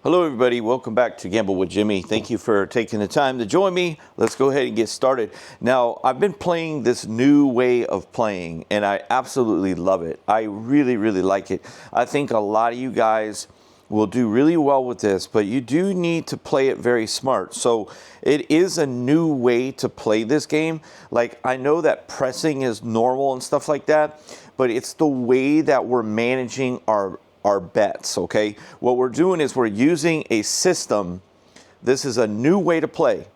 Hello everybody, welcome back to Gamble with Jimmy. Thank you for taking the time to join me. Let's go ahead and get started. Now, I've been playing this new way of playing and I absolutely love it. I really like it. I think a lot of you guys will do really well with this, but you do need to play it very smart. So it is a new way to play this game. Like, I know that pressing is normal and stuff like that, but it's the way that we're managing our bets, okay? What we're doing is we're using a system. This is a new way to play.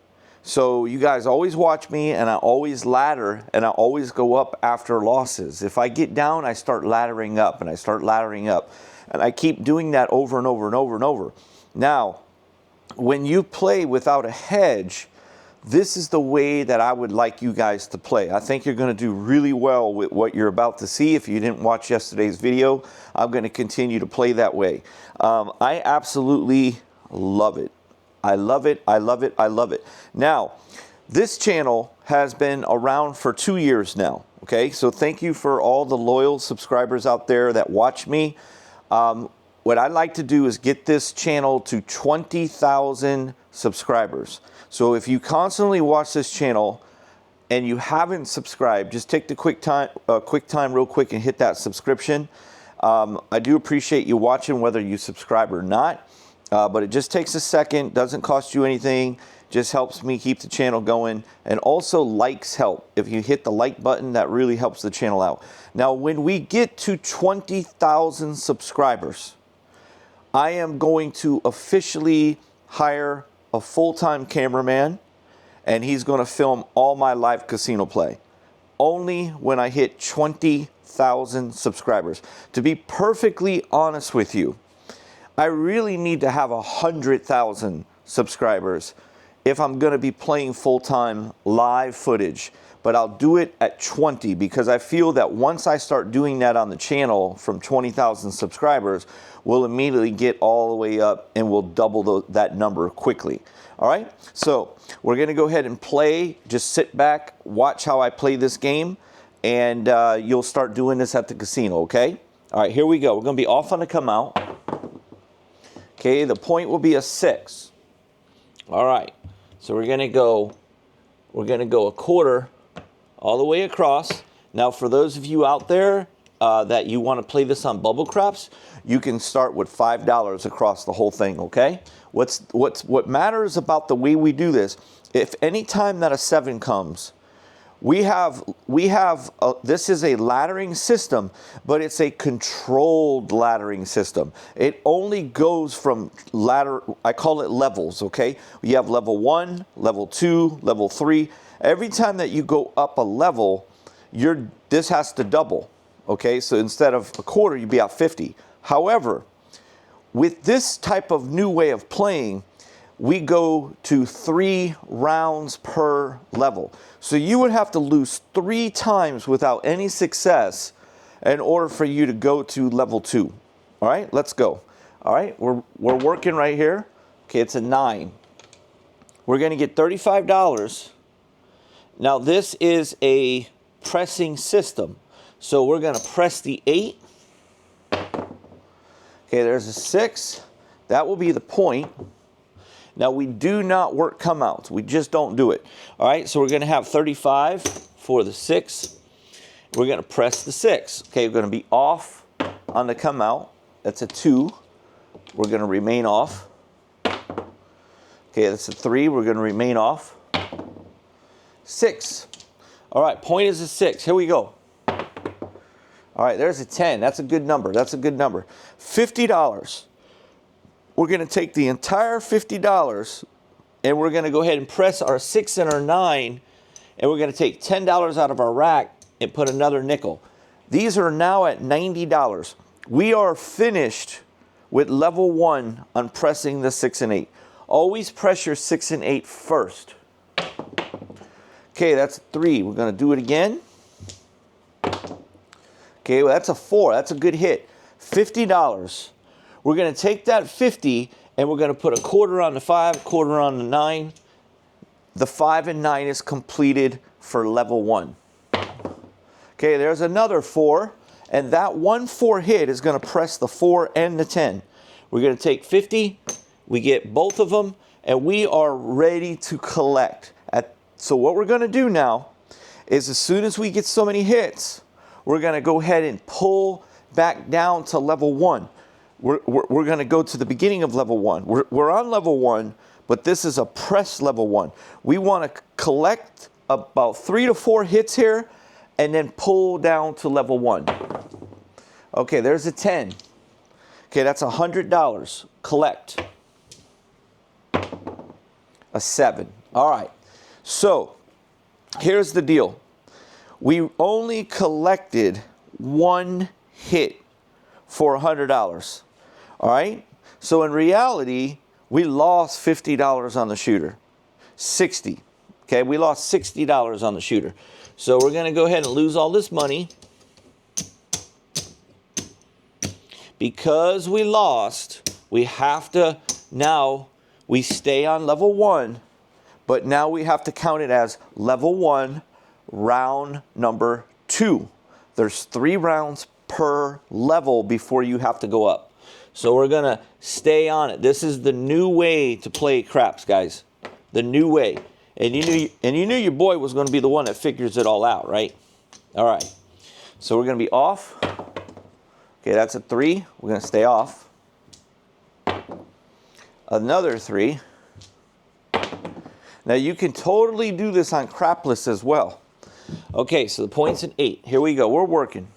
So you guys always watch me, and I always ladder, and I always go up after losses. If I get down, I start laddering up, and I start laddering up. And I keep doing that over and over and over and over. Now, when you play without a hedge, this is the way that I would like you guys to play. I think you're going to do really well with what you're about to see. If you didn't watch yesterday's video, I'm going to continue to play that way. I absolutely love it. I love it. I love it. I love it. Now, this channel has been around for 2 years now. Okay, so thank you for all the loyal subscribers out there that watch me. What I'd like to do is get this channel to 20,000 subscribers. So if you constantly watch this channel and you haven't subscribed, just take the quick time real quick and hit that subscription. I do appreciate you watching whether you subscribe or not, but it just takes a second, doesn't cost you anything, just helps me keep the channel going. And also likes help. If you hit the like button, that really helps the channel out. Now, when we get to 20,000 subscribers, I am going to officially hire a full-time cameraman, and he's going to film all my live casino play. Only when I hit 20,000 subscribers. To be perfectly honest with you, I really need to have 100,000 subscribers if I'm going to be playing full-time live footage. But I'll do it at 20 because I feel that once I start doing that on the channel from 20,000 subscribers, we'll immediately get all the way up and we'll double that number quickly. All right, so we're going to go ahead and play. Just sit back, watch how I play this game, and you'll start doing this at the casino, okay? All right, here we go. We're going to be off on the come out. Okay, the point will be a 6. All right, so we're going to go a quarter all the way across. Now, for those of you out there that you want to play this on bubble craps, you can start with $5 across the whole thing, okay? What matters about the way we do this, if any time that a 7 comes, we have this is a laddering system, but it's a controlled laddering system. It only goes from ladder, I call it levels, okay? You have level 1, level 2, level 3. Every time that you go up a level, this has to double, okay? So instead of a quarter, you'd be at 50. However, with this type of new way of playing, we go to 3 rounds per level. So you would have to lose 3 times without any success in order for you to go to level 2. All right, let's go. All right, we're working right here. Okay, it's a 9. We're going to get $35. Now, this is a pressing system. So we're going to press the 8. Okay, there's a 6. That will be the point. Now, we do not work come outs. We just don't do it. All right, so we're going to have 35 for the 6. We're going to press the 6. Okay, we're going to be off on the come out. That's a 2. We're going to remain off. Okay, that's a 3. We're going to remain off. 6. All right, point is a 6. Here we go. All right, there's a 10. That's a good number. That's a good number. $50. We're going to take the entire $50 and we're going to go ahead and press our 6 and our 9, and we're going to take $10 out of our rack and put another nickel. These are now at $90. We are finished with level 1 on pressing the 6 and 8. Always press your 6 and 8 first. Okay, that's a 3. We're going to do it again. Okay, well, that's a 4. That's a good hit. $50. We're going to take that 50 and we're going to put a quarter on the 5, quarter on the 9. The 5 and 9 is completed for level 1. Okay, there's another 4, and that 1 4 hit is going to press the 4 and the 10. We're going to take 50. We get both of them, and we are ready to collect. So what we're going to do now is as soon as we get so many hits, we're going to go ahead and pull back down to level 1. We're going to go to the beginning of level 1. We're on level 1, but this is a press level 1. We want to collect about 3 to 4 hits here and then pull down to level 1. Okay, there's a 10. Okay, that's $100. Collect. A 7. All right. So, here's the deal. We only collected 1 hit for $100. All right? So, in reality, we lost $50 on the shooter. 60. Okay, we lost $60 on the shooter. So, we're going to go ahead and lose all this money. Because we lost, we have to, now we stay on level 1, but now we have to count it as level 1, round number 2. There's 3 rounds per level before you have to go up. So we're going to stay on it. This is the new way to play craps, guys. The new way. And you knew your boy was going to be the one that figures it all out, right? All right. So we're going to be off. Okay, that's a 3. We're going to stay off. Another 3. Now you can totally do this on crapless as well. Okay, so the point's an 8. Here we go. We're working.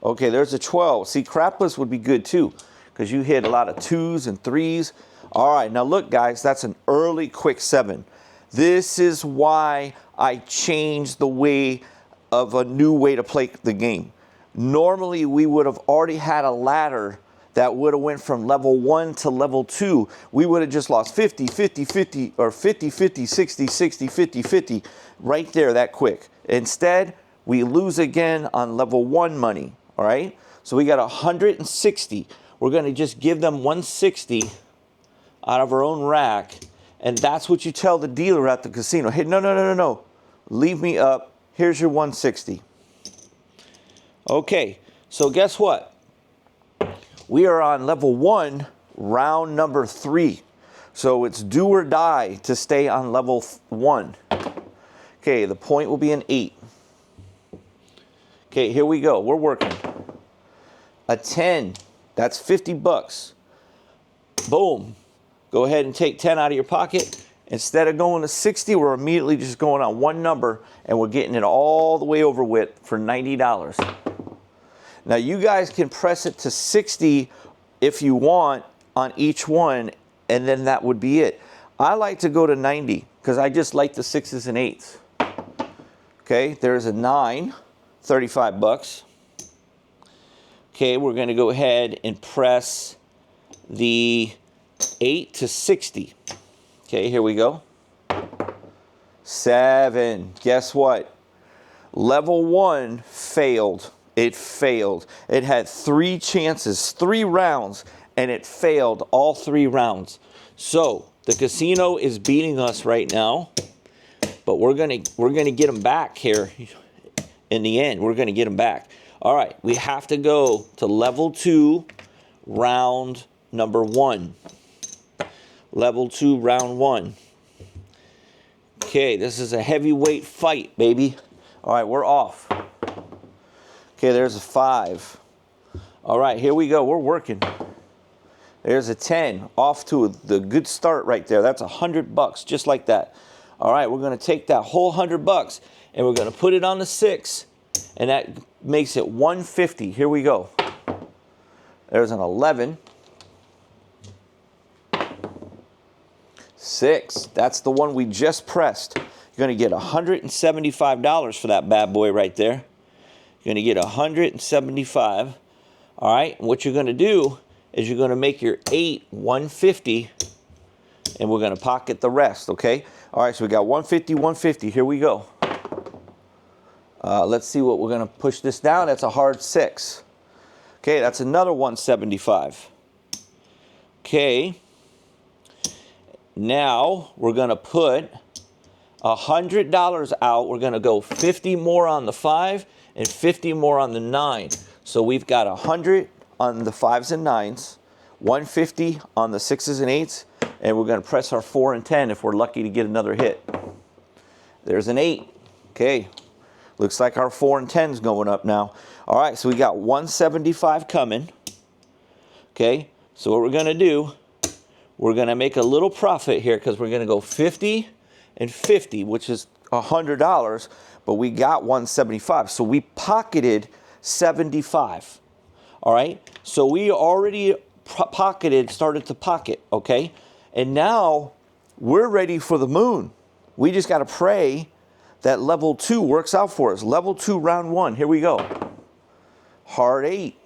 Okay, there's a 12. See, crapless would be good too because you hit a lot of 2s and 3s. All right, now look, guys, that's an early quick 7. This is why I changed the way of a new way to play the game. Normally, we would have already had a ladder that would have went from level 1 to level 2. We would have just lost 50, 50, 50, or 50, 50, 60, 60, 50, 50, right there that quick. Instead, we lose again on level 1 money, all right? So we got 160. We're going to just give them 160 out of our own rack, and that's what you tell the dealer at the casino. Hey, no. Leave me up. Here's your 160. Okay, so guess what? We are on level 1, round number 3. So it's do or die to stay on level 1. Okay, the point will be an 8. Okay, here we go. We're working. A 10. That's $50. Boom. Go ahead and take 10 out of your pocket. Instead of going to 60, we're immediately just going on one number, and we're getting it all the way over with for $90. Now, you guys can press it to 60 if you want on each one, and then that would be it. I like to go to 90 because I just like the 6s and 8s. Okay, there's a 9, $35. Okay, we're going to go ahead and press the 8 to 60. Okay, here we go. 7. Guess what? Level 1 failed. It failed. It had 3 chances, 3 rounds, and it failed all 3 rounds. So the casino is beating us right now, but we're gonna get them back here in the end. We're gonna get them back. All right, we have to go to level 2, round number 1. Level 2, round 1. Okay, this is a heavyweight fight, baby. All right, we're off. Okay, there's a 5. All right, here we go. We're working. There's a 10. Off to the good start right there. That's $100, just like that. All right, we're going to take that whole $100 and we're going to put it on the 6, and that makes it $150. Here we go. There's an 11. 6. That's the one we just pressed. You're going to get $175 for that bad boy right there. You're going to get $175. All right, and what you're going to do is you're going to make your 8 150, and we're going to pocket the rest, okay? All right, so we got 150, 150. Here we go. Let's see what we're going to push this down. That's a hard 6. Okay, that's another 175. Okay. Now we're going to put $100 out. We're going to go 50 more on the 5 and 50 more on the 9. So we've got 100 on the 5s and 9s, 150 on the 6s and 8s, and we're going to press our 4 and 10 if we're lucky to get another hit. There's an 8. Okay. Looks like our 4 and 10's going up now. All right, so we got 175 coming. Okay, so what we're going to do, we're going to make a little profit here because we're going to go 50 and 50, which is $100, but we got 175. So we pocketed 75. All right, so we already started to pocket, okay? And now we're ready for the moon. We just got to pray that level 2 works out for us. Level 2, round 1. Here we go. Hard 8.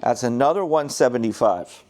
That's another 175.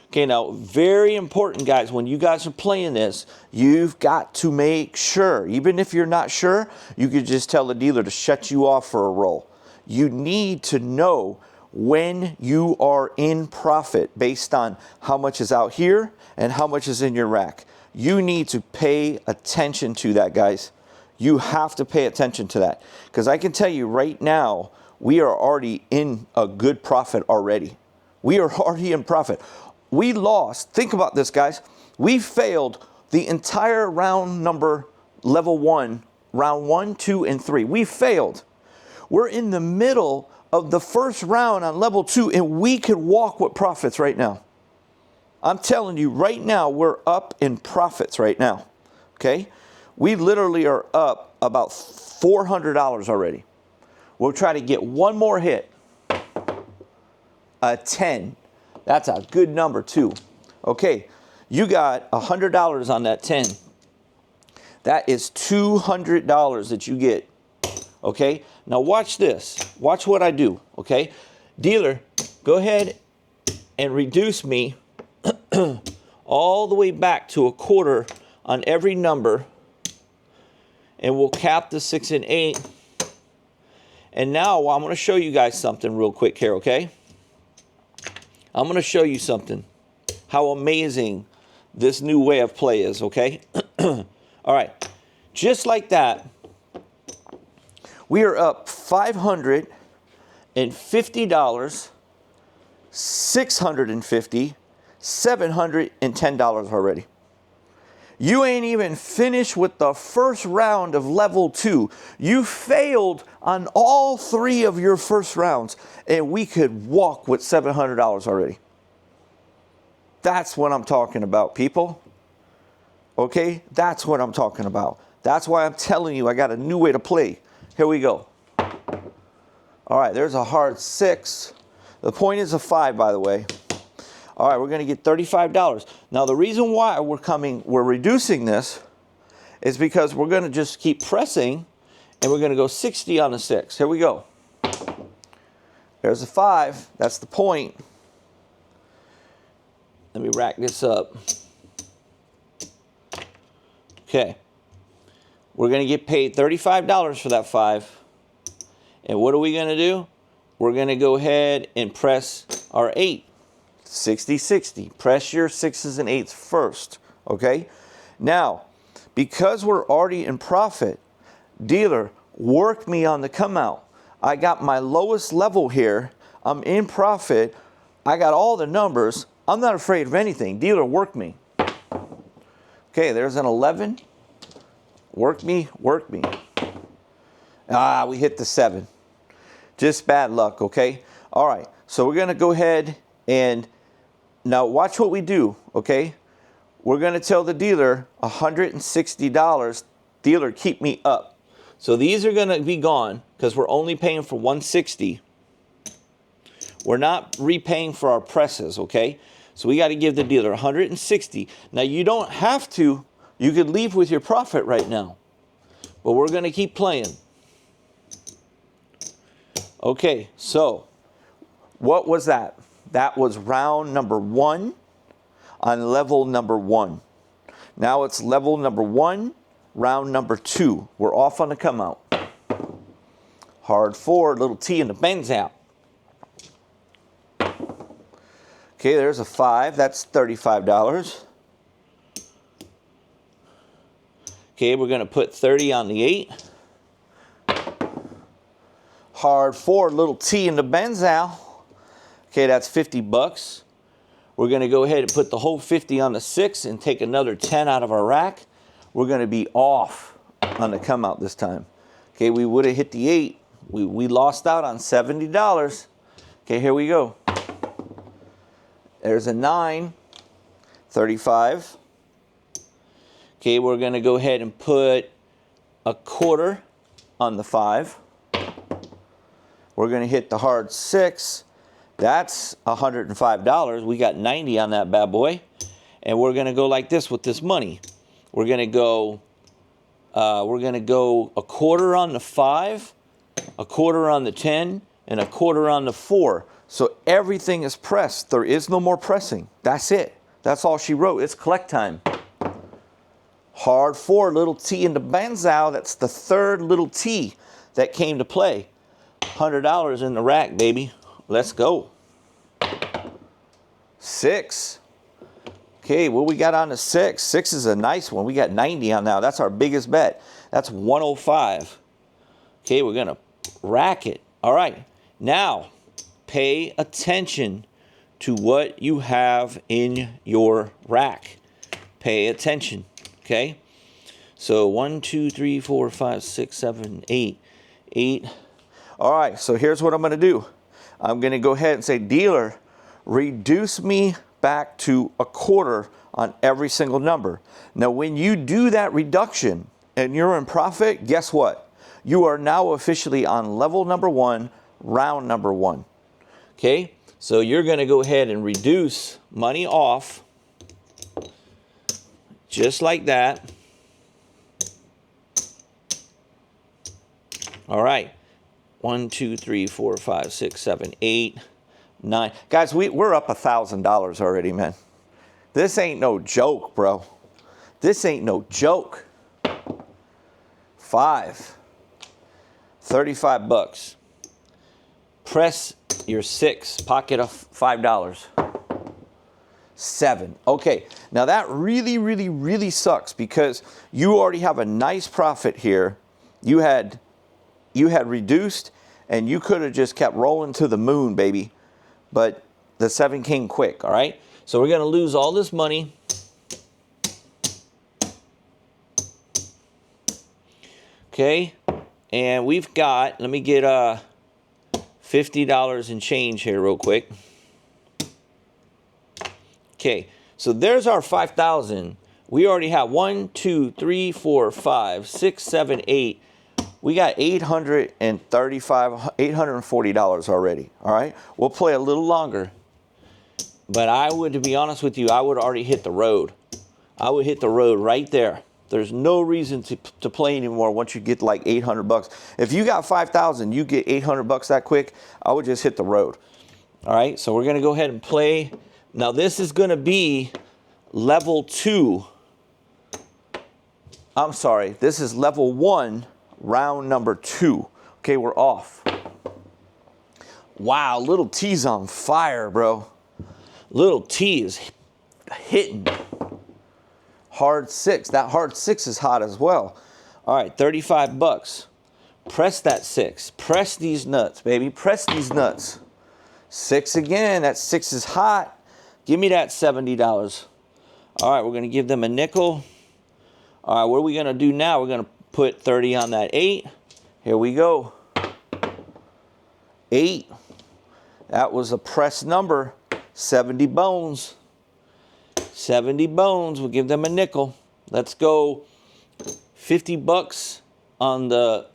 Okay, now, very important, guys. When you guys are playing this, you've got to make sure. Even if you're not sure, you could just tell the dealer to shut you off for a roll. You need to know when you are in profit based on how much is out here and how much is in your rack. You need to pay attention to that, guys. You have to pay attention to that. Because I can tell you right now, we are already in a good profit already. We are already in profit. We lost, think about this, guys. We failed the entire round number level 1, round 1, 2, and 3. We failed. We're in the middle of the first round on level 2, and we could walk with profits right now. I'm telling you right now, we're up in profits right now. Okay? We literally are up about $400 already. We'll try to get one more hit. A 10. That's a good number too. Okay, you got $100 on that 10. That is $200 that you get. Okay, now watch this. Watch what I do. Okay, dealer, go ahead and reduce me all the way back to a quarter on every number. And we'll cap the 6 and 8. And now I'm going to show you guys something real quick here, okay? I'm going to show you something. How amazing this new way of play is, okay? All right. Just like that, we are up $550, $650, $710 already. You ain't even finished with the first round of level 2. You failed on all 3 of your first rounds, and we could walk with $700 already. That's what I'm talking about, people. Okay? That's what I'm talking about. That's why I'm telling you I got a new way to play. Here we go. All right, there's a hard 6. The point is a 5, by the way. All right, we're going to get $35. Now, the reason why we're reducing this is because we're going to just keep pressing, and we're going to go 60 on the 6. Here we go. There's a 5. That's the point. Let me rack this up. Okay. We're going to get paid $35 for that 5. And what are we going to do? We're going to go ahead and press our 8. 60, 60. Press your 6s and 8s first, okay? Now, because we're already in profit, dealer, work me on the come out. I got my lowest level here. I'm in profit. I got all the numbers. I'm not afraid of anything. Dealer, work me. Okay, there's an 11. Work me, work me. Ah, we hit the 7. Just bad luck, okay? All right, so we're going to go ahead and now watch what we do, okay? We're going to tell the dealer $160. Dealer, keep me up. So these are going to be gone because we're only paying for $160. We're not repaying for our presses, okay? So we got to give the dealer $160. Now you don't have to. You could leave with your profit right now. But we're going to keep playing. Okay, so what was that? That was round number 1 on level number 1. Now it's level number 1, round number 2. We're off on the come out. Hard 4, little T in the bends out. Okay, there's a 5. That's $35. Okay, we're going to put 30 on the 8. Hard 4, little T in the benzow. Okay, that's $50. We're going to go ahead and put the whole 50 on the 6 and take another 10 out of our rack. We're going to be off on the come out this time. Okay, we would have hit the 8. We lost out on $70. Okay, here we go. There's a 9, 35. Okay, we're going to go ahead and put a quarter on the 5. We're going to hit the hard 6. That's $105. We got 90 on that bad boy. And we're going to go like this with this money. We're going to go a quarter on the 5, a quarter on the 10, and a quarter on the 4. So everything is pressed. There is no more pressing. That's it. That's all she wrote. It's collect time. Hard 4, little T in the banzao. That's the third little T that came to play. $100 in the rack, baby. Let's go. 6. Okay, what we got on the 6? 6 is a nice one. We got 90 on now. That's our biggest bet. That's 105. Okay, we're going to rack it. All right. Now, pay attention to what you have in your rack. Pay attention. Okay? So 1, 2, 3, 4, 5, 6, 7, 8. 8. All right, so here's what I'm going to do. I'm going to go ahead and say, dealer, reduce me back to a quarter on every single number. Now, when you do that reduction and you're in profit, guess what? You are now officially on level number 1, round number 1. Okay? So you're going to go ahead and reduce money off just like that. All right. 1, 2, 3, 4, 5, 6, 7, 8, 9. Guys, we're up $1,000 already, man. This ain't no joke, bro. This ain't no joke. 5. 35 bucks. Press your 6. Pocket of $5. 7. Okay, now that really, really, really sucks because you already have a nice profit here. You had reduced, and you could have just kept rolling to the moon, baby. But the 7 came quick, all right? So we're going to lose all this money. Okay, and we've got, let me get $50 in change here real quick. Okay, so there's our 5,000. We already have 1, 2, 3, 4, 5, 6, 7, 8. We got $840 already, all right? We'll play a little longer. But I would, to be honest with you, I would already hit the road. I would hit the road right there. There's no reason to play anymore once you get like 800 bucks. If you got 5,000, you get 800 bucks that quick, I would just hit the road. All right, so we're going to go ahead and play. Now this is going to be level 2. I'm sorry, this is level 1. Round number 2. Okay, we're off. Wow, little T's on fire, bro. Little T is hitting. Hard 6. That hard 6 is hot as well. All right, 35 bucks. Press that 6. Press these nuts, baby. Press these nuts. 6 again. That 6 is hot. Give me that $70. All right, we're going to give them a nickel. All right, what are we going to do now? We're going to put 30 on that 8. Here we go. 8. That was a press number. 70 bones. 70 bones. We'll give them a nickel. Let's go. 50 bucks on the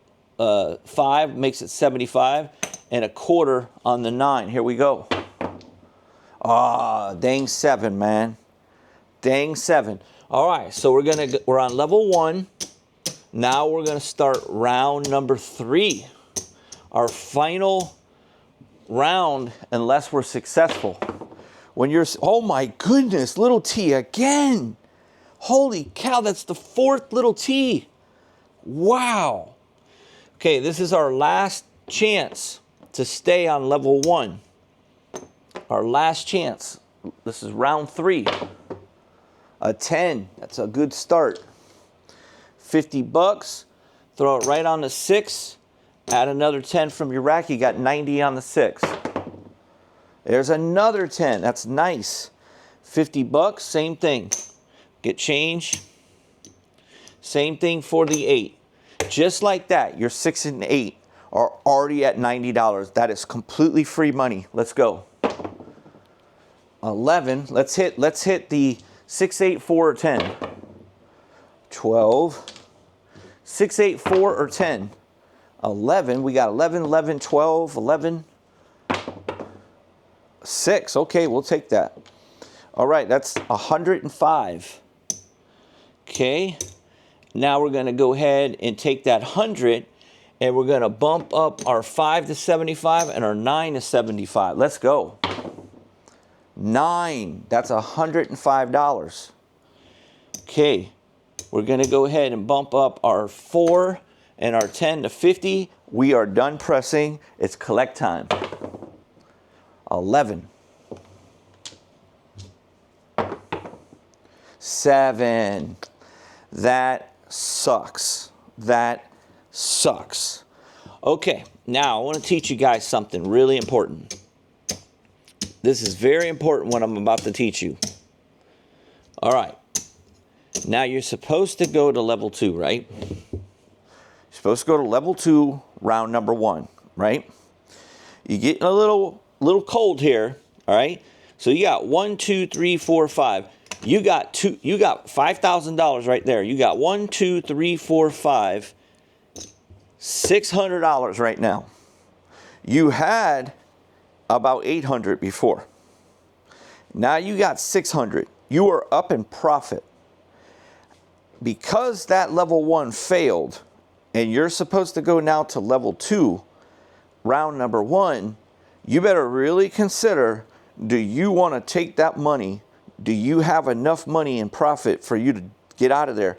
5 makes it 75. And a quarter on the 9. Here we go. Ah, dang 7, man. Dang 7. All right, so we're on level 1. Now we're going to start round number 3. Our final round, unless we're successful. When you're, oh my goodness, little T again. Holy cow, that's the 4th little T. Wow. Okay, this is our last chance to stay on level 1. Our last chance. This is round 3. A 10, that's a good start. 50 bucks, throw it right on the 6, add another 10 from your rack, you got 90 on the 6. There's another 10, that's nice. 50 bucks, same thing. Get change. Same thing for the 8. Just like that, your 6 and 8 are already at $90. That is completely free money. Let's go. 11. Let's hit the 6, 8, 4, or 10. 12. 6, 8, 4, or 10. 11. We got 11, 11, 12, 11. 6. Okay, we'll take that. All right, that's 105. Okay. Now we're going to go ahead and take that 100 and we're going to bump up our 5 to 75 and our 9 to 75. Let's go. 9. That's $105. Okay. We're going to go ahead and bump up our 4 and our 10 to 50. We are done pressing. It's collect time. 11. 7. That sucks. That sucks. Okay, now I want to teach you guys something really important. This is very important what I'm about to teach you. All right. Now you're supposed to go to level 2, right? You're supposed to go to level 2, round number 1, right? You're getting a little cold here, all right? So you got 1, 2, 3, 4, 5. You got $5,000 right there. You got 1, 2, 3, 4, 5, $600 right now. You had about 800 before. Now you got 600. You are up in profit. Because that level 1 failed, and you're supposed to go now to level 2, round number 1, you better really consider, do you want to take that money? Do you have enough money in profit for you to get out of there?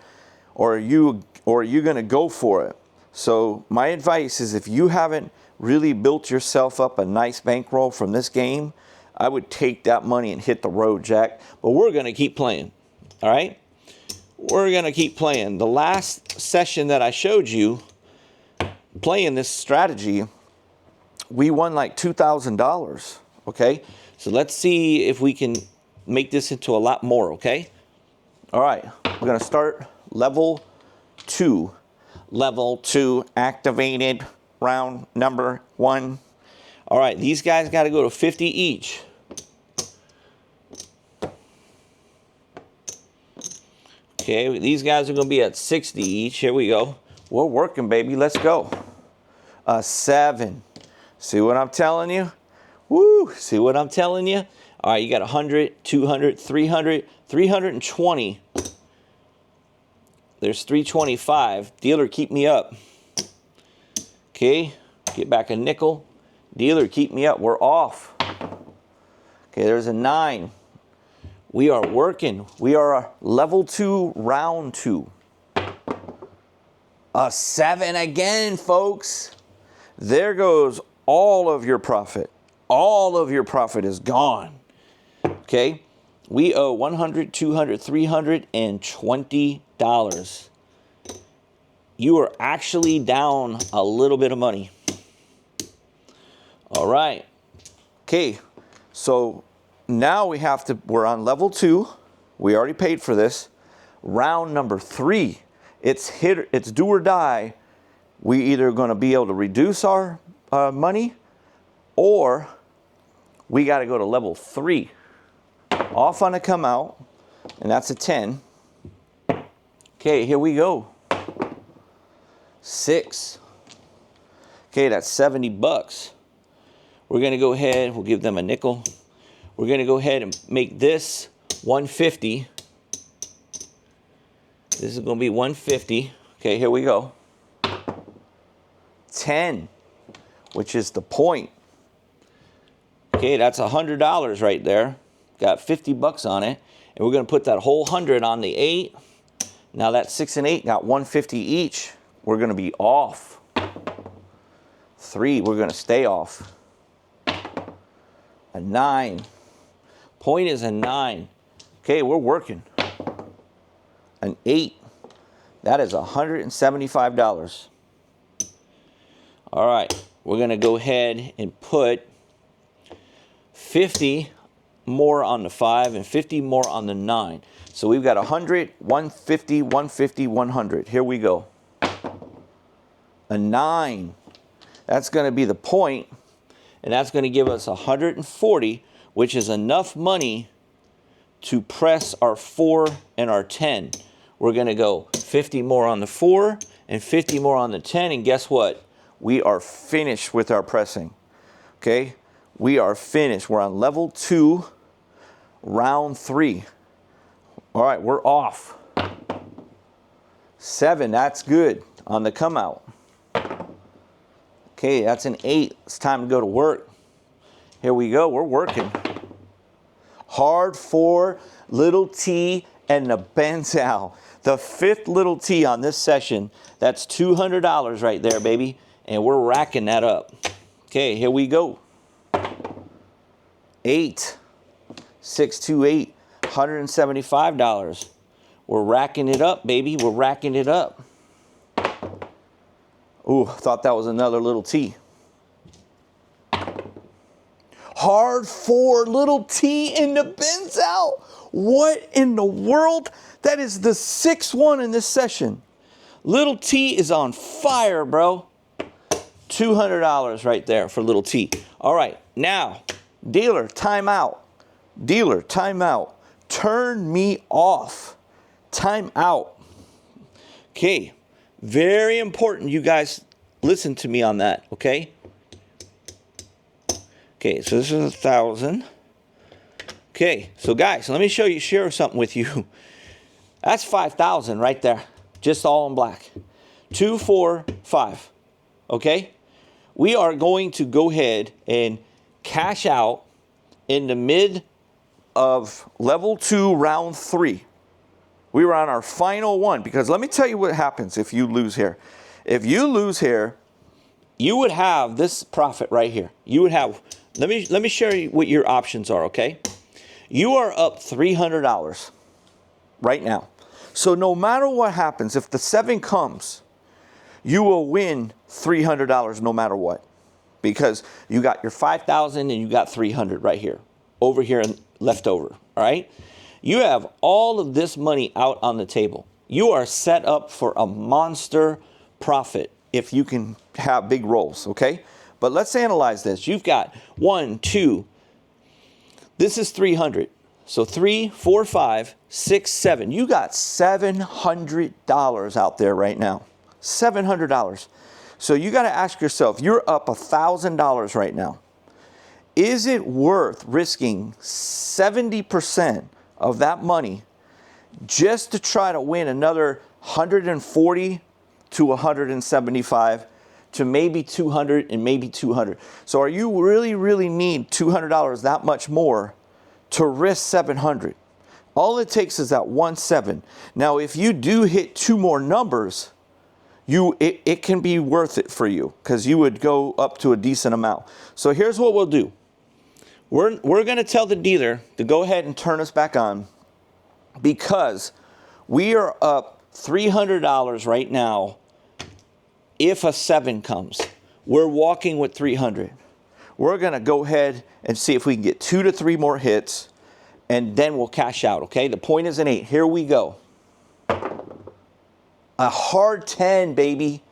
Or are you going to go for it? So my advice is, if you haven't really built yourself up a nice bankroll from this game, I would take that money and hit the road, Jack. But we're going to keep playing. All right? We're going to keep playing. The last session that I showed you, playing this strategy, we won like $2,000. Okay? So let's see if we can make this into a lot more, okay? All right, we're going to start level 2. Level 2 activated, round number 1. All right, these guys got to go to 50 each. Okay, these guys are going to be at 60 each. Here we go. We're working, baby. Let's go. 7. See what I'm telling you? Woo! See what I'm telling you? All right, you got 100, 200, 300, 320. There's 325. Dealer, keep me up. Okay, get back a nickel. Dealer, keep me up. We're off. Okay, there's a 9. We are working. We are a level 2, round 2. A 7 again, folks. There goes all of your profit. All of your profit is gone. Okay, we owe $100, $200, $320. You are actually down a little bit of money. All right. Okay, so now we're on level 2. We already paid for this. Round number 3. It's do or die. We either going to be able to reduce our money, or we got to go to level 3. Off on a come out, and that's a 10. Okay, here we go. 6. Okay, that's 70 bucks. We're going to go ahead, we'll give them a nickel. We're going to go ahead and make this 150. This is going to be 150. Okay, here we go. 10, which is the point. Okay, that's $100 right there. Got 50 bucks on it. And we're going to put that whole 100 on the 8. Now that 6 and 8 got 150 each. We're going to be off. 3, we're going to stay off. A 9. Point is a 9. Okay, we're working. An 8. That is $175. All right, we're going to go ahead and put 50 more on the 5 and 50 more on the 9. So we've got 100, 150, 150, 100. Here we go. A 9. That's going to be the point, and that's going to give us 140, which is enough money to press our 4 and our 10. We're going to go 50 more on the 4 and 50 more on the 10, and guess what? We are finished with our pressing. Okay? We are finished. We're on level 2, round 3. All right, we're off. 7, that's good on the come out. Okay, that's an 8. It's time to go to work. Here we go, we're working. Hard 4, little T, and the Benzow. The 5th little T on this session. That's $200 right there, baby. And we're racking that up. Okay, here we go. 8, 628, $175. We're racking it up, baby. We're racking it up. Ooh, thought that was another little T. Hard 4, little T in the Benzow. What in the world? That is the 6th one in this session. Little T is on fire, bro. $200 right there for little T. All right, now, dealer, time out. Dealer, time out. Turn me off. Time out. Okay, very important you guys listen to me on that, okay? Okay, so this is 1,000. Okay, so guys, let me share something with you. That's 5,000 right there, just all in black. 2, 4, 5, okay? We are going to go ahead and cash out in the mid of level 2, round 3. We were on our final one, because let me tell you what happens if you lose here. If you lose here, you would have this profit right here. You would have, let me share you what your options are, okay? You are up $300 right now. So no matter what happens, if the 7 comes, you will win $300 no matter what. Because you got your 5,000 and you got 300 right here. Over here and left over, all right? You have all of this money out on the table. You are set up for a monster profit if you can have big rolls, okay? But let's analyze this. You've got 1, 2, this is 300. So 3, 4, 5, 6, 7. You got $700 out there right now. $700. So you got to ask yourself, you're up $1,000 right now. Is it worth risking 70% of that money just to try to win another 140 to 175 to maybe 200 and maybe 200? So are you really need $200 that much more to risk 700? All it takes is that 1-7. Now, if you do hit 2 more numbers, it can be worth it for you, because you would go up to a decent amount. So here's what we'll do. We're going to tell the dealer to go ahead and turn us back on, because we are up $300 right now. If a 7 comes, we're walking with 300. We're going to go ahead and see if we can get 2 to 3 more hits, and then we'll cash out, okay? The point is an 8. Here we go. A hard 10, baby.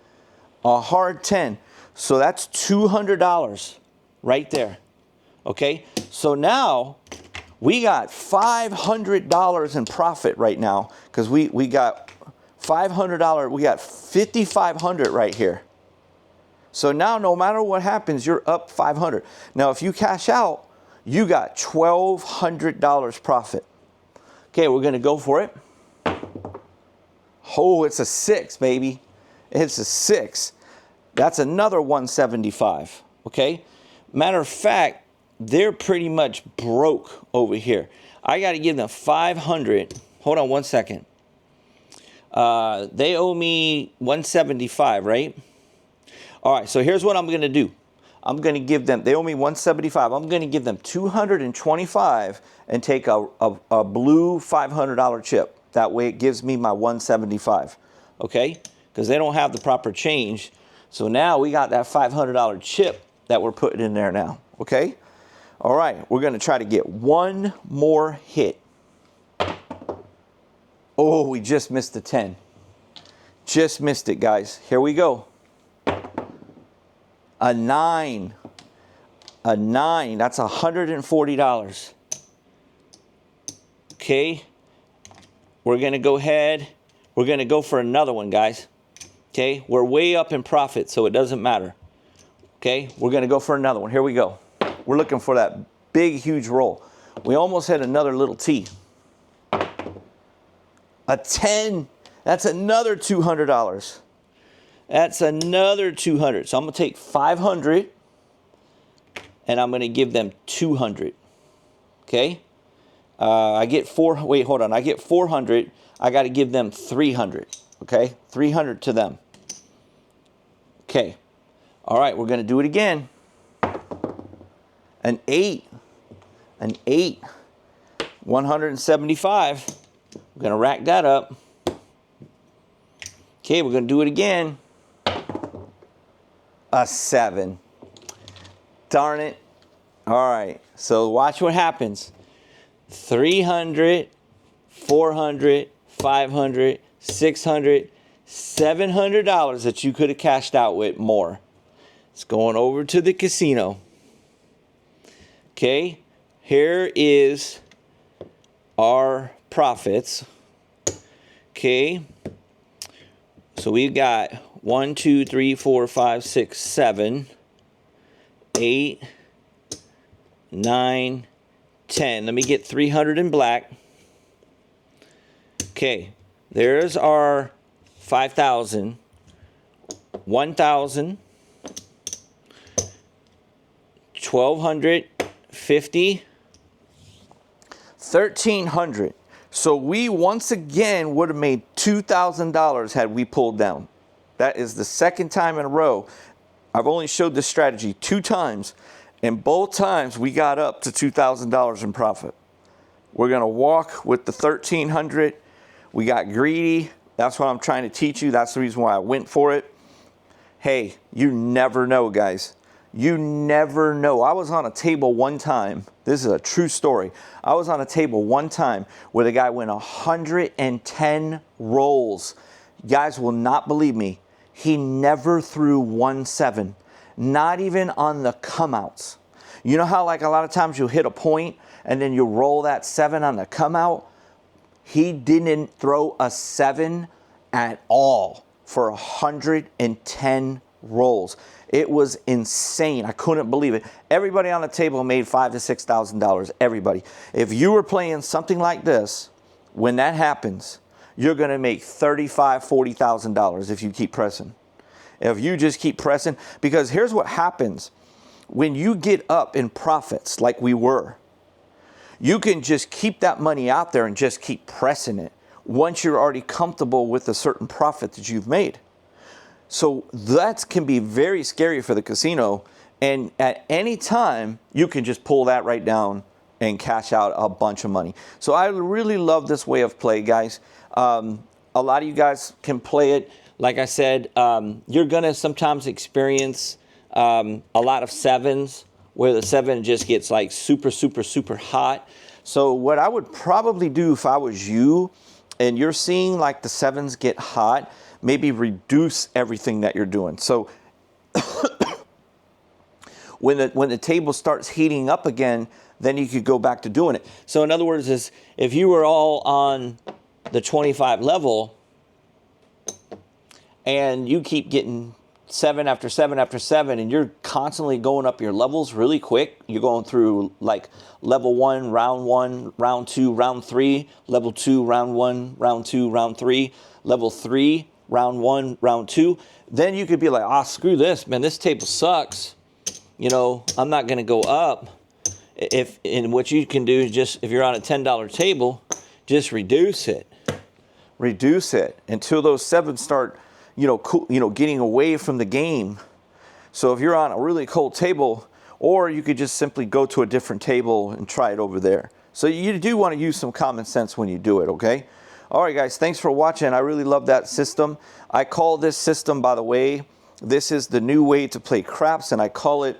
A hard 10. So that's $200 right there, okay? So now we got $500 in profit right now, because we got $500. We got $5,500 right here. So now no matter what happens, you're up $500. Now if you cash out, you got $1,200 profit. Okay, we're going to go for it. Oh, it's a 6, baby. It's a 6. That's another 175. Okay? Matter of fact, they're pretty much broke over here. I got to give them 500. Hold on one second. They owe me 175, right? All right, so here's what I'm going to do. I'm going to give them, they owe me 175. I'm going to give them 225 and take a blue $500 chip. That way it gives me my 175, okay? Because they don't have the proper change. So now we got that $500 chip that we're putting in there now, okay? All right, we're going to try to get one more hit. Oh, we just missed the 10. Just missed it, guys. Here we go. A 9. A 9. That's $140. Okay. We're going to go ahead. We're going to go for another one, guys. Okay. We're way up in profit, so it doesn't matter. Okay. We're going to go for another one. Here we go. We're looking for that big, huge roll. We almost had another little T. A 10. That's another $200. That's another $200. So I'm going to take 500 and I'm going to give them 200. Okay? I get wait, hold on. I get 400. I got to give them 300. Okay? 300 to them. Okay. All right, we're going to do it again. An 8. An 8. 175. We're going to rack that up. Okay, we're going to do it again. A 7. Darn it. All right, so watch what happens. 300, 400, 500, 600, $700 that you could have cashed out with more. It's going over to the casino. Okay, here is our profits. Okay, so we've got 1, 2, 3, 4, 5, 6, 7, 8, 9, 10. Let me get 300 in black. Okay, there's our 5,000, 1,000, 1,200, 50, 1,300. So we once again would have made $2,000 had we pulled down. That is the second time in a row. I've only showed this strategy 2 times, and both times we got up to $2,000 in profit. We're going to walk with the 1,300. We got greedy. That's what I'm trying to teach you. That's the reason why I went for it. Hey, you never know, guys. You never know. I was on a table one time. This is a true story. I was on a table one time where the guy went 110 rolls. You guys will not believe me. He never threw 1-7, not even on the come-outs. You know how like a lot of times you'll hit a point and then you roll that 7 on the come-out? He didn't throw a 7 at all for 110 rolls. It was insane. I couldn't believe it. Everybody on the table made $5,000 to $6,000. Everybody. If you were playing something like this, when that happens, you're going to make $35,000, $40,000 if you keep pressing. If you just keep pressing, because here's what happens. When you get up in profits like we were, you can just keep that money out there and just keep pressing it once you're already comfortable with a certain profit that you've made. So that can be very scary for the casino. And at any time, you can just pull that right down and cash out a bunch of money. So I really love this way of play, guys. A lot of you guys can play it. Like I said, you're going to sometimes experience a lot of 7s where the 7 just gets like super, super, super hot. So what I would probably do if I was you and you're seeing like the 7s get hot, maybe reduce everything that you're doing. So when the table starts heating up again, then you could go back to doing it. So in other words, is if you were all on the 25 level and you keep getting 7 after 7 after 7 and you're constantly going up your levels really quick, you're going through like level 1, round 2, round 3, level 2, round 1, round 2, round 3, level 3, round 1, round 2, then you could be like, ah, screw this, man, this table sucks. You know, I'm not going to go up. And what you can do is just, if you're on a $10 table, just reduce it. Reduce it until those 7s start, getting away from the game. So if you're on a really cold table, or you could just simply go to a different table and try it over there. So you do want to use some common sense when you do it, okay? All right, guys, thanks for watching. I really love that system. I call this system, by the way, this is the new way to play craps, and I call it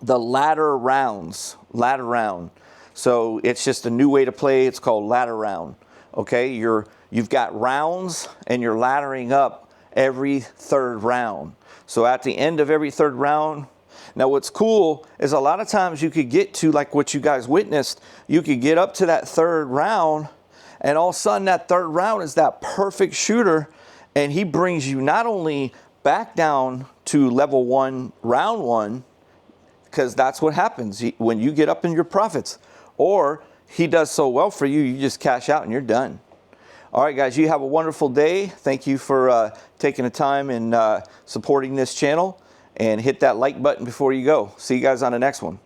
the ladder rounds, ladder round. So it's just a new way to play. It's called ladder round. Okay, you've got rounds and you're laddering up every third round. So at the end of every third round, now what's cool is a lot of times you could get to, like what you guys witnessed, you could get up to that third round, and all of a sudden that third round is that perfect shooter, and he brings you not only back down to level 1, round 1, because that's what happens when you get up in your profits, or he does so well for you, you just cash out and you're done. All right, guys, you have a wonderful day. Thank you for taking the time and supporting this channel, and hit that like button before you go. See you guys on the next one.